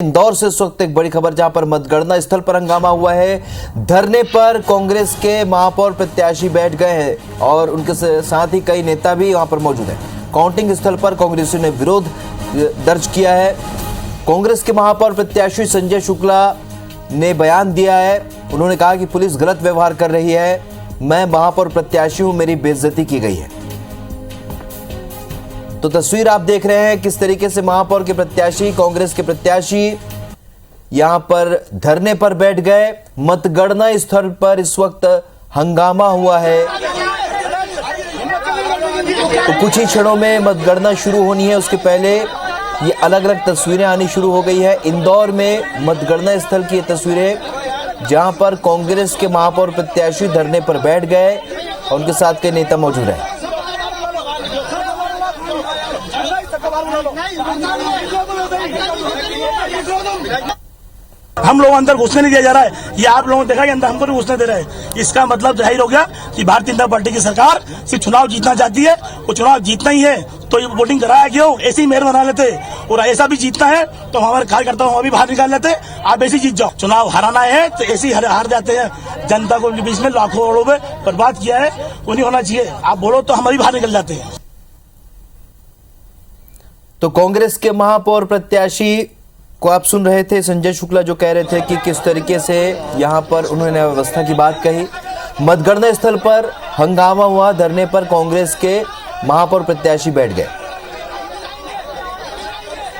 इंदौर से इस वक्त एक बड़ी खबर, जहां पर मतगणना स्थल पर हंगामा हुआ है। धरने पर कांग्रेस के महापौर प्रत्याशी बैठ गए हैं और उनके साथ ही कई नेता भी वहां पर मौजूद हैं। काउंटिंग स्थल पर कांग्रेसियों ने विरोध दर्ज किया है। कांग्रेस के महापौर प्रत्याशी संजय शुक्ला ने बयान दिया है। उन्होंने कहा कि पुलिस गलत व्यवहार कर रही है, मैं महापौर प्रत्याशी हूं, मेरी बेइज्जती की गई है। तो तस्वीर आप देख रहे हैं किस तरीके से महापौर के प्रत्याशी, कांग्रेस के प्रत्याशी यहां पर धरने पर बैठ गए। मतगणना स्थल पर इस वक्त हंगामा हुआ है। तो कुछ ही क्षणों में मतगणना शुरू होनी है, उसके पहले ये अलग अलग तस्वीरें आनी शुरू हो गई है। इंदौर में मतगणना स्थल की तस्वीरें, जहां पर कांग्रेस के महापौर प्रत्याशी धरने पर बैठ गए और उनके साथ कई नेता मौजूद हैं। हम लोग अंदर घुसने नहीं दिया जा रहा है। ये आप लोगों ने देखा कि अंदर हमको नहीं घुसने दे रहे हैं। इसका मतलब जाहिर हो गया कि भारतीय जनता पार्टी की सरकार सिर्फ चुनाव जीतना चाहती है। वो चुनाव जीतना ही है तो ये वोटिंग कराया क्यों? ऐसे ही मेयर बना लेते, और ऐसा भी जीतना है तो हमारे कार्यकर्ताओं को भी बाहर निकाल लेते। आप ऐसे जीत जाओ। चुनाव हराना है तो ऐसे ही हार जाते हैं। जनता को बीच में लाखों करोड़ों में बर्बाद किया है, वो नहीं होना चाहिए। आप बोलो तो हम भी बाहर निकल जाते हैं। तो कांग्रेस के महापौर प्रत्याशी को आप सुन रहे थे, संजय शुक्ला, जो कह रहे थे कि किस तरीके से यहां पर उन्होंने व्यवस्था की बात कही। मतगणना स्थल पर हंगामा हुआ, धरने पर कांग्रेस के महापौर प्रत्याशी बैठ गए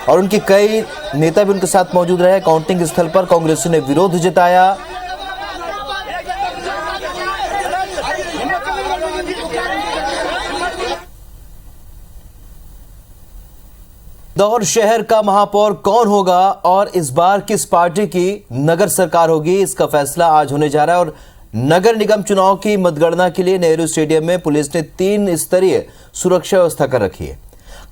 और उनके कई नेता भी उनके साथ मौजूद रहे। काउंटिंग स्थल पर कांग्रेसियों ने विरोध जताया। इंदौर शहर का महापौर कौन होगा और इस बार किस पार्टी की नगर सरकार होगी, इसका फैसला आज होने जा रहा है। और नगर निगम चुनाव की मतगणना के लिए नेहरू स्टेडियम में पुलिस ने 3 स्तरीय सुरक्षा व्यवस्था कर रखी है।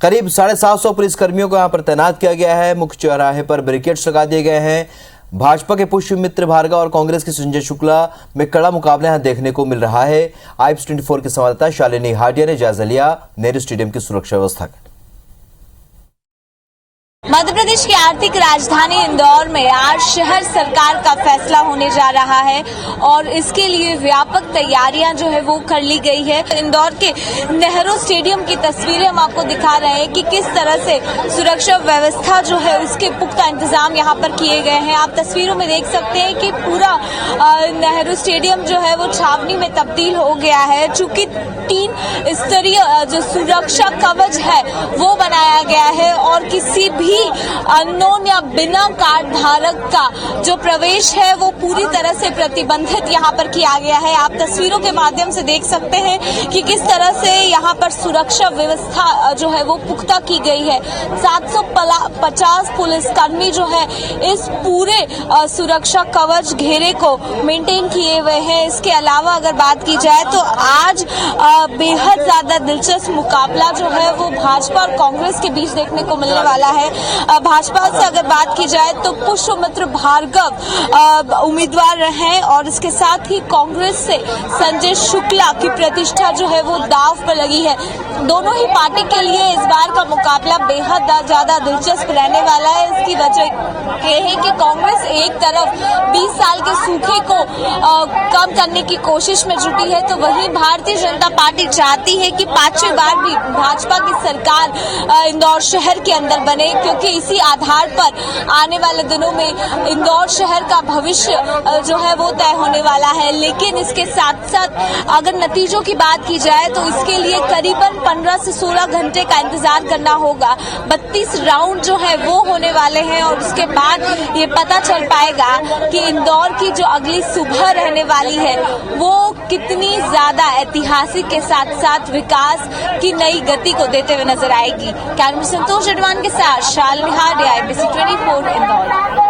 करीब 750 पुलिसकर्मियों को यहां पर तैनात किया गया है। मुख्य चौराहे पर बैरिकेड्स लगा दिए गए हैं। भाजपा के पुष्पमित्र भार्गव और कांग्रेस के संजय शुक्ला में कड़ा मुकाबला यहां देखने को मिल रहा है। IPS24 के संवाददाता शालिनी हाडिया ने जायजा लिया नेहरू स्टेडियम की सुरक्षा व्यवस्था का। मध्य प्रदेश की आर्थिक राजधानी इंदौर में आज शहर सरकार का फैसला होने जा रहा है और इसके लिए व्यापक तैयारियां जो है वो कर ली गई है। इंदौर के नेहरू स्टेडियम की तस्वीरें हम आपको दिखा रहे हैं कि किस तरह से सुरक्षा व्यवस्था जो है उसके पुख्ता इंतजाम यहां पर किए गए हैं। आप तस्वीरों में देख सकते हैं कि पूरा नेहरू स्टेडियम जो है वो छावनी में तब्दील हो गया है। चूंकि 3 स्तरीय जो सुरक्षा कवच है वो बनाया गया है और किसी भी अननोन या बिना कार्ड धारक का जो प्रवेश है वो पूरी तरह से प्रतिबंधित यहाँ पर किया गया है। आप तस्वीरों के माध्यम से देख सकते हैं कि किस तरह से यहाँ पर सुरक्षा व्यवस्था जो है वो पुख्ता की गई है। 750 पुलिसकर्मी जो है इस पूरे सुरक्षा कवच घेरे को मेंटेन किए हुए हैं। इसके अलावा अगर बात की जाए तो आज बेहद ज्यादा दिलचस्प मुकाबला जो है वो भाजपा और कांग्रेस के बीच देखने को मिलने वाला है। भाजपा से अगर बात की जाए तो पुष्पमित्र भार्गव उम्मीदवार हैं और इसके साथ ही कांग्रेस से संजय शुक्ला की प्रतिष्ठा जो है वो दांव पर लगी है। दोनों ही पार्टी के लिए इस बार का मुकाबला बेहद ज्यादा दिलचस्प रहने वाला है। इसकी वजह यह है कि कांग्रेस एक तरफ 20 साल के सूखे को कम करने की कोशिश में जुटी है, तो वहीं भारतीय जनता पार्टी चाहती है कि 5वीं बार भी भाजपा की सरकार इंदौर शहर के अंदर बने, क्योंकि इसी आधार पर आने वाले दिनों में इंदौर शहर का भविष्य जो है वो तय होने वाला है। लेकिन इसके साथ साथ अगर नतीजों की बात की जाए तो इसके लिए करीबन 15 से 16 घंटे का इंतजार करना होगा। 32 राउंड जो है वो होने वाले हैं और उसके बाद ये पता चल पाएगा कि इंदौर की जो अगली सुबह रहने वाली है वो कितनी ज्यादा ऐतिहासिक के साथ साथ विकास की नई गति को देते हुए नजर आएगी। कैमरा संतोष अडवाणी के साथ शालिनी हाडिया, IPS24 इंदौर।